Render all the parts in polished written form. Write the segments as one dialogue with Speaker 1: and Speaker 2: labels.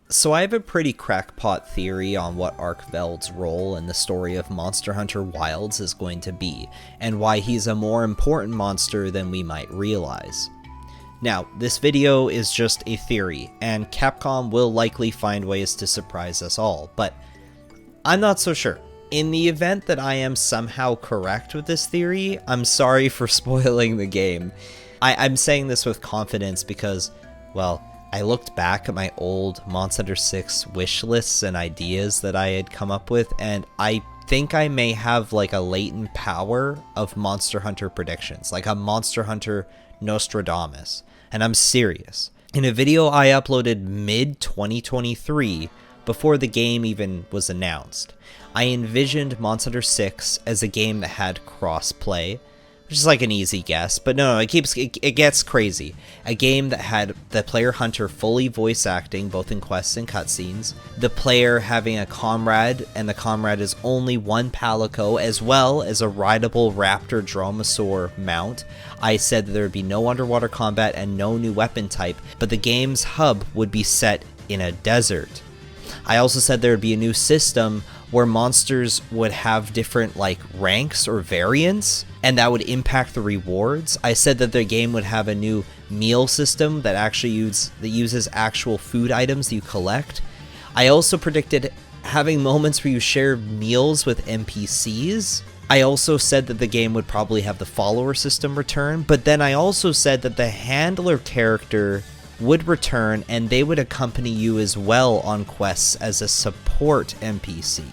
Speaker 1: So I have a pretty crackpot theory on what ARKVELD's role in the story of Monster Hunter Wilds is going to be, and why he's a more important monster than we might realize. Now, this video is just a theory, and Capcom will likely find ways to surprise us all, but I'm not so sure. In the event that I am somehow correct with this theory, I'm sorry for spoiling the game. I'm saying this with confidence because, well, I looked back at my old Monster Hunter 6 wish lists and ideas that I had come up with, and I think I may have like a latent power of Monster Hunter predictions, like a Monster Hunter Nostradamus. And I'm serious. In a video I uploaded mid-2023, before the game even was announced, I envisioned Monster Hunter 6 as a game that had cross-play, which is like an easy guess, but no, it gets crazy. A game that had the player hunter fully voice acting, both in quests and cutscenes, the player having a comrade, and the comrade is only one palico, as well as a rideable raptor dromasaur mount. I said that there would be no underwater combat and no new weapon type, but the game's hub would be set in a desert. I also said there would be a new system where monsters would have different like ranks or variants, and that would impact the rewards. I said that the game would have a new meal system that uses actual food items that you collect. I also predicted having moments where you share meals with NPCs. I also said that the game would probably have the follower system return, but then I also said that the handler character would return and they would accompany you as well on quests as a support NPC.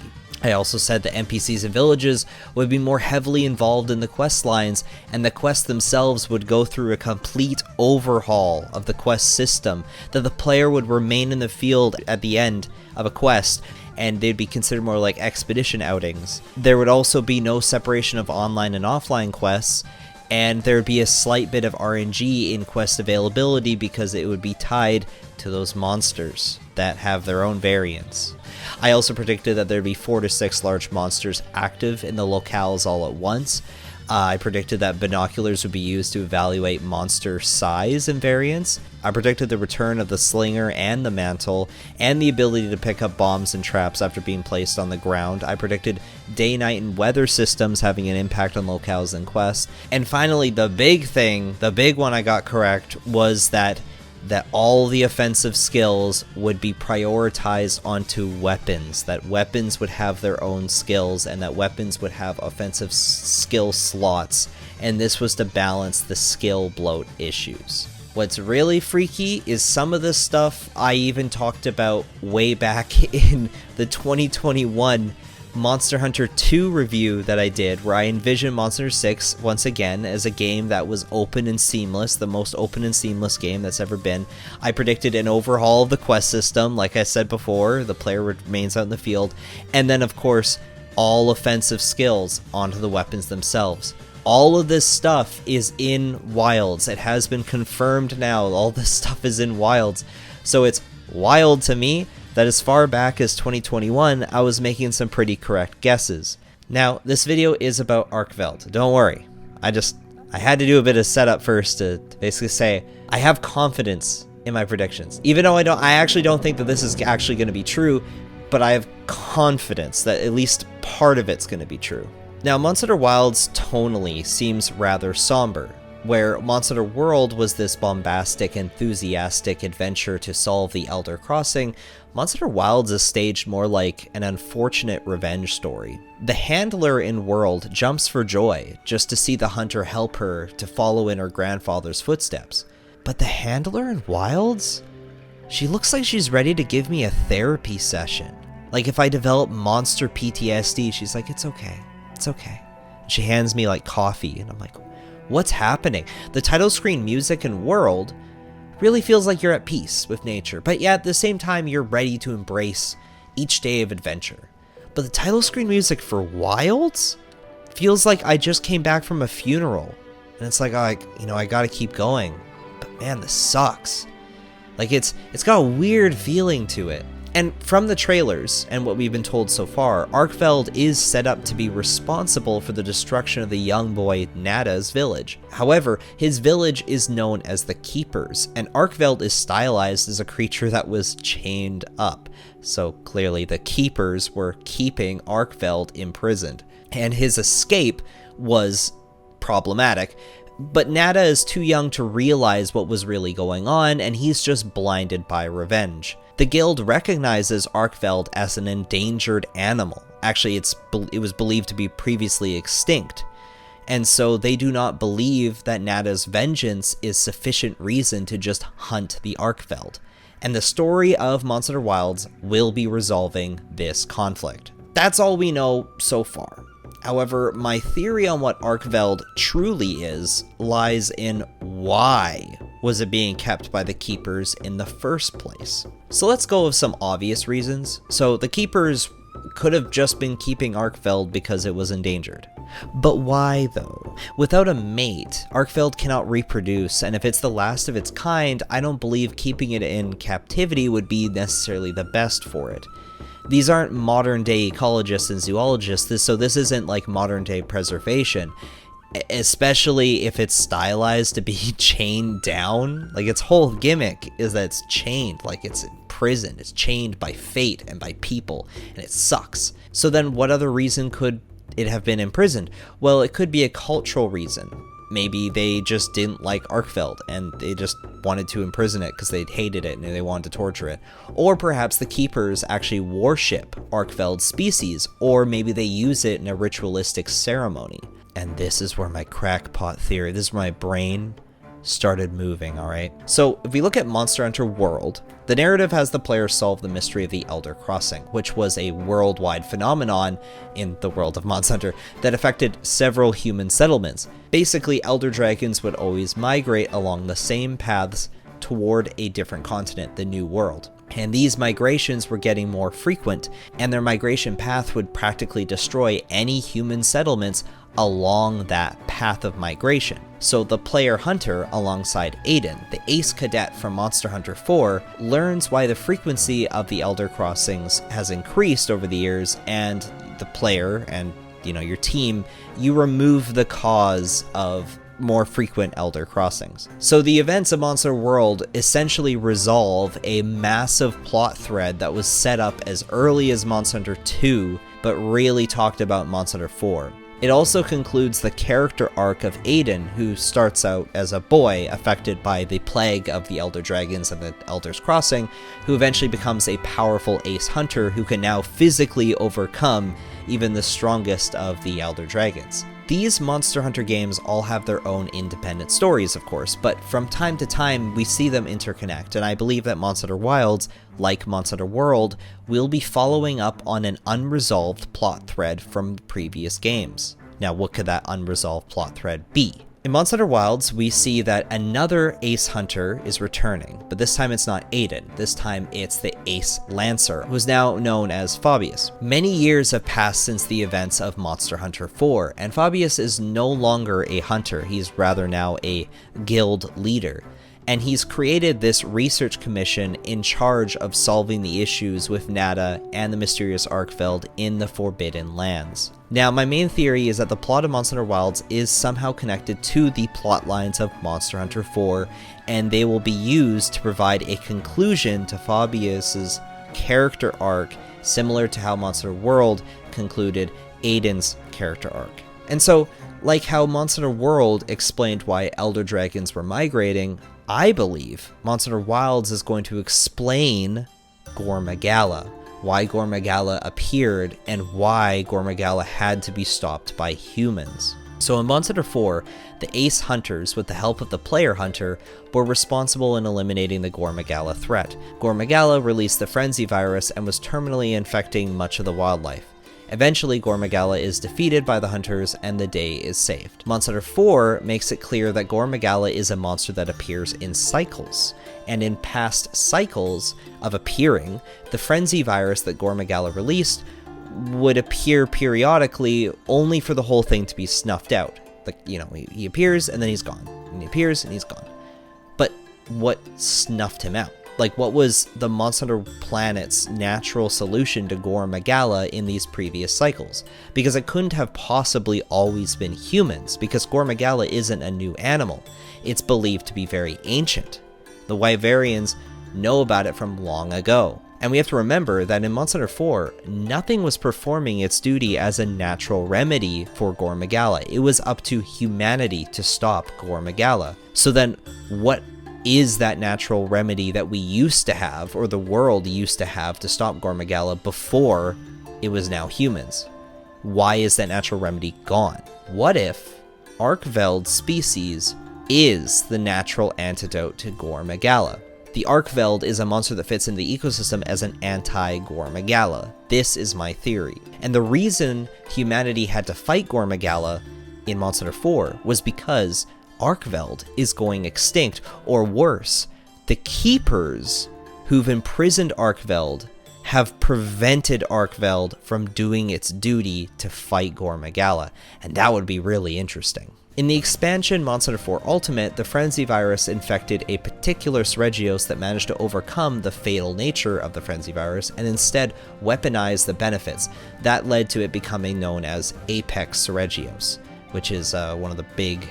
Speaker 1: I also said that NPCs and villages would be more heavily involved in the quest lines, and the quests themselves would go through a complete overhaul of the quest system, that the player would remain in the field at the end of a quest, and they'd be considered more like expedition outings. There would also be no separation of online and offline quests, and there would be a slight bit of RNG in quest availability because it would be tied to those monsters that have their own variants. I also predicted that there'd be 4 to 6 large monsters active in the locales all at once. I predicted that binoculars would be used to evaluate monster size and variants. I predicted the return of the slinger and the mantle, and the ability to pick up bombs and traps after being placed on the ground. I predicted day, night, and weather systems having an impact on locales and quests. And finally, the big one I got correct was that all the offensive skills would be prioritized onto weapons, that weapons would have their own skills, and that weapons would have offensive skill slots, and this was to balance the skill bloat issues. What's really freaky is some of the stuff I even talked about way back in the 2021 Monster Hunter 2 review that I did, where I envisioned Monster Hunter 6 once again as a game that was open and seamless, the most open and seamless game that's ever been. I predicted an overhaul of the quest system, like I said before, the player remains out in the field, and then of course all offensive skills onto the weapons themselves. All of this stuff is in Wilds. It has been confirmed now. All this stuff is in Wilds. So it's wild to me that as far back as 2021, I was making some pretty correct guesses. Now, this video is about ARKVELD. Don't worry. I had to do a bit of setup first to basically say I have confidence in my predictions. Even though I actually don't think that this is actually going to be true, but I have confidence that at least part of it's going to be true. Now, Monster Hunter Wilds tonally seems rather somber. Where Monster Hunter World was this bombastic, enthusiastic adventure to solve the Elder Crossing, Monster Hunter Wilds is staged more like an unfortunate revenge story. The handler in World jumps for joy just to see the hunter help her to follow in her grandfather's footsteps. But the handler in Wilds? She looks like she's ready to give me a therapy session. Like if I develop monster PTSD, she's like, it's okay, it's okay. She hands me like coffee, and I'm like, what's happening? The title screen music in World really feels like you're at peace with nature, but yet at the same time you're ready to embrace each day of adventure. But the title screen music for Wilds feels like I just came back from a funeral, and it's like, I gotta keep going. But man, this sucks. Like it's got a weird feeling to it. And from the trailers and what we've been told so far, ARKVELD is set up to be responsible for the destruction of the young boy Nada's village. However, his village is known as the Keepers, and ARKVELD is stylized as a creature that was chained up. So clearly the Keepers were keeping ARKVELD imprisoned, and his escape was problematic. But Nada is too young to realize what was really going on, and he's just blinded by revenge. The guild recognizes ARKVELD as an endangered animal. Actually, it was believed to be previously extinct. And so they do not believe that Nada's vengeance is sufficient reason to just hunt the ARKVELD. And the story of Monster Hunter Wilds will be resolving this conflict. That's all we know so far. However, my theory on what ARKVELD truly is lies in why was it being kept by the Keepers in the first place. So let's go with some obvious reasons. So the Keepers could have just been keeping ARKVELD because it was endangered. But why though? Without a mate, ARKVELD cannot reproduce, and if it's the last of its kind, I don't believe keeping it in captivity would be necessarily the best for it. These aren't modern-day ecologists and zoologists, so this isn't like modern-day preservation, especially if it's stylized to be chained down. Like, its whole gimmick is that it's chained, like it's imprisoned, it's chained by fate and by people, and it sucks. So then what other reason could it have been imprisoned? Well, it could be a cultural reason. Maybe they just didn't like ARKVELD and they just wanted to imprison it because they hated it and they wanted to torture it. Or perhaps the Keepers actually worship ARKVELD's species, or maybe they use it in a ritualistic ceremony. And this is where my crackpot theory, this is where my brain started moving, alright? So if we look at Monster Hunter World, the narrative has the player solve the mystery of the Elder Crossing, which was a worldwide phenomenon in the world of Monster Hunter that affected several human settlements. Basically, elder dragons would always migrate along the same paths toward a different continent, the New World. And these migrations were getting more frequent, and their migration path would practically destroy any human settlements along that path of migration. So the player hunter, alongside Aiden, the ace cadet from Monster Hunter 4, learns why the frequency of the Elder Crossings has increased over the years, and the player and your team, you remove the cause of more frequent Elder Crossings. So the events of Monster World essentially resolve a massive plot thread that was set up as early as Monster Hunter 2, but really talked about Monster Hunter 4. It also concludes the character arc of Aiden, who starts out as a boy affected by the plague of the Elder Dragons and the Elder's Crossing, who eventually becomes a powerful ace hunter who can now physically overcome even the strongest of the Elder Dragons. These Monster Hunter games all have their own independent stories, of course, but from time to time we see them interconnect, and I believe that Monster Hunter Wilds, like Monster Hunter World, will be following up on an unresolved plot thread from previous games. Now, what could that unresolved plot thread be? In Monster Hunter Wilds, we see that another ace hunter is returning, but this time it's not Aiden. This time it's the ace lancer, who's now known as Fabius. Many years have passed since the events of Monster Hunter 4, and Fabius is no longer a hunter. He's rather now a guild leader. And he's created this research commission in charge of solving the issues with Nada and the mysterious ARKVELD in the Forbidden Lands. Now, my main theory is that the plot of Monster Hunter Wilds is somehow connected to the plot lines of Monster Hunter 4, and they will be used to provide a conclusion to Fabius's character arc, similar to how Monster Hunter World concluded Aiden's character arc. And so, like how Monster Hunter World explained why Elder Dragons were migrating, I believe Monster Hunter Wilds is going to explain GORE Magala, why GORE Magala appeared, and why GORE Magala had to be stopped by humans. So in Monster Hunter 4, the ace hunters, with the help of the player hunter, were responsible in eliminating the GORE Magala threat. GORE Magala released the frenzy virus and was terminally infecting much of the wildlife. Eventually, GORE Magala is defeated by the hunters and the day is saved. Monster Hunter 4 makes it clear that GORE Magala is a monster that appears in cycles, and in past cycles of appearing, the frenzy virus that GORE Magala released would appear periodically only for the whole thing to be snuffed out. Like, he appears and then he's gone, and he appears and he's gone. But what snuffed him out? Like, what was the Monster Hunter planet's natural solution to GORE Magala in these previous cycles? Because it couldn't have possibly always been humans, because GORE Magala isn't a new animal. It's believed to be very ancient. The Wyverians know about it from long ago. And we have to remember that in Monster Hunter 4, nothing was performing its duty as a natural remedy for GORE Magala. It was up to humanity to stop GORE Magala. So then, what is that natural remedy that we used to have, or the world used to have, to stop GORE Magala before it was now humans? Why is that natural remedy gone? What if ARKVELD species is the natural antidote to GORE Magala? The ARKVELD is a monster that fits in the ecosystem as an anti-GORE Magala. This is my theory. And the reason humanity had to fight GORE Magala in Monster Hunter 4 was because ARKVELD is going extinct, or worse, the keepers who've imprisoned ARKVELD have prevented ARKVELD from doing its duty to fight GORE Magala, and that would be really interesting. In the expansion Monster Hunter 4 Ultimate, the Frenzy virus infected a particular Seregios that managed to overcome the fatal nature of the Frenzy virus and instead weaponize the benefits. That led to it becoming known as Apex Seregios, which is one of the big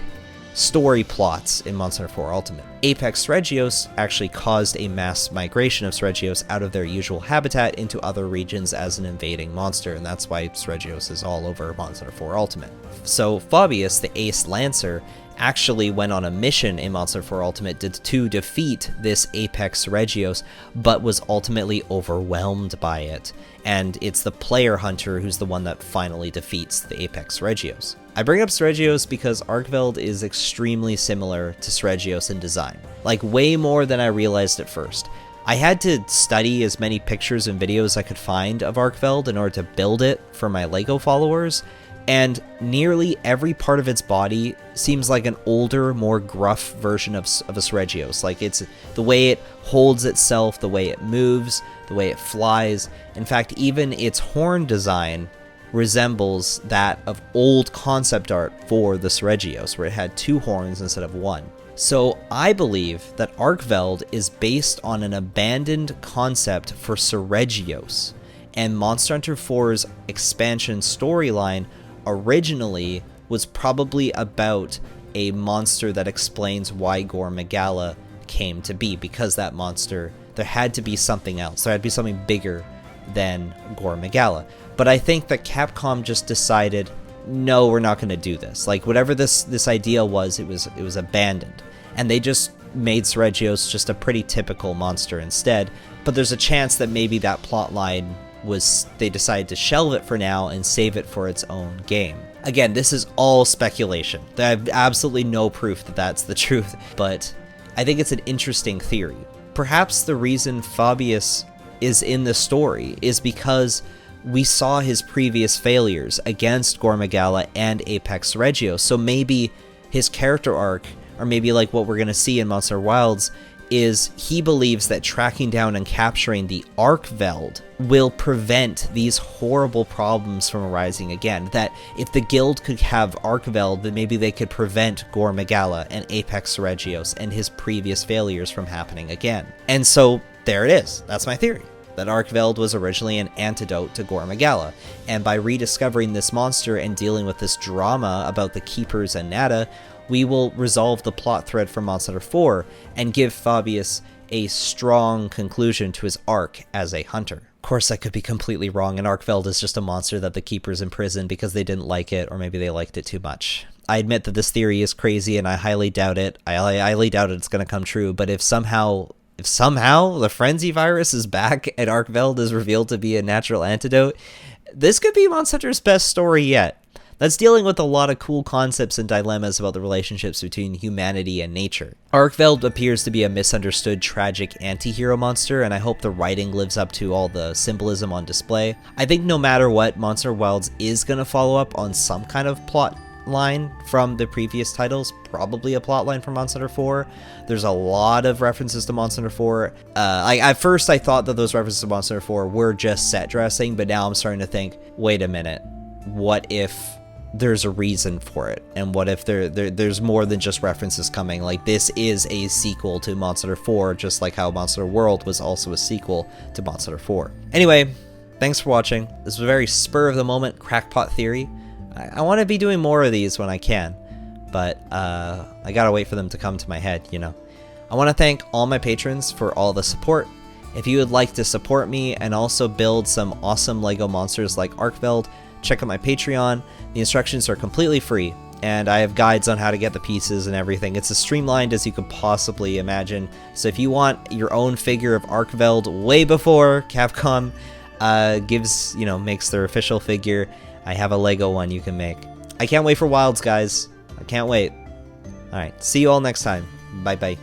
Speaker 1: story plots in Monster Hunter 4 Ultimate. Apex Seregios actually caused a mass migration of Seregios out of their usual habitat into other regions as an invading monster, and that's why Seregios is all over Monster Hunter 4 Ultimate. So Fabius, the Ace Lancer, actually went on a mission in Monster Hunter 4 Ultimate to defeat this Apex Seregios, but was ultimately overwhelmed by it. And it's the player hunter who's the one that finally defeats the Apex Seregios. I bring up Seregios because ARKVELD is extremely similar to Seregios in design. Like, way more than I realized at first. I had to study as many pictures and videos I could find of ARKVELD in order to build it for my LEGO followers, and nearly every part of its body seems like an older, more gruff version of a Seregios. Like, it's the way it holds itself, the way it moves, the way it flies. In fact, even its horn design resembles that of old concept art for the Seregios, where it had 2 horns instead of 1. So I believe that ARKVELD is based on an abandoned concept for Seregios, and Monster Hunter 4's expansion storyline originally was probably about a monster that explains why GORE Magala came to be, because that monster, there had to be something else. There had to be something bigger than GORE Magala. But I think that Capcom just decided, no, we're not going to do this. Like, whatever this idea was, it was abandoned. And they just made Seregios just a pretty typical monster instead. But there's a chance that maybe that plotline was, they decided to shelve it for now and save it for its own game. Again, this is all speculation. I have absolutely no proof that that's the truth, but I think it's an interesting theory. Perhaps the reason Fabius is in the story is because we saw his previous failures against GORE Magala and Apex Seregios, so maybe his character arc, or maybe like what we're going to see in Monster Hunter Wilds, is he believes that tracking down and capturing the ARKVELD will prevent these horrible problems from arising again. That if the guild could have ARKVELD, then maybe they could prevent GORE Magala and Apex Seregios and his previous failures from happening again. And so there it is. That's my theory, that ARKVELD was originally an antidote to GORE Magala, and by rediscovering this monster and dealing with this drama about the Keepers and Nada, we will resolve the plot thread from Monster Hunter 4 and give Fabius a strong conclusion to his arc as a hunter. Of course, I could be completely wrong, and ARKVELD is just a monster that the Keepers imprisoned because they didn't like it, or maybe they liked it too much. I admit that this theory is crazy, and I highly doubt it. I highly doubt it's going to come true, but if somehow the Frenzy virus is back and ARKVELD is revealed to be a natural antidote, this could be Monster Hunter's best story yet. That's dealing with a lot of cool concepts and dilemmas about the relationships between humanity and nature. ARKVELD appears to be a misunderstood, tragic anti-hero monster, and I hope the writing lives up to all the symbolism on display. I think no matter what, Monster Hunter Wilds is going to follow up on some kind of plot line from the previous titles, probably a plot line from Monster Hunter 4. There's a lot of references to Monster Hunter 4. At first I thought that those references to Monster Hunter 4 were just set dressing, but now I'm starting to think, wait a minute, what if there's a reason for it, and what if there's more than just references coming. Like, this is a sequel to Monster Hunter 4, just like how Monster Hunter World was also a sequel to Monster Hunter 4. Anyway, thanks for watching. This was a very spur of the moment crackpot theory. I want to be doing more of these when I can, but I gotta wait for them to come to my head, you know. I want to thank all my patrons for all the support. If you would like to support me and also build some awesome LEGO monsters like ARKVELD, check out my Patreon. The instructions are completely free, and I have guides on how to get the pieces and everything. It's as streamlined as you could possibly imagine. So if you want your own figure of ARKVELD way before Capcom makes their official figure, I have a LEGO one you can make. I can't wait for Wilds, guys. I can't wait. Alright, see you all next time. Bye-bye.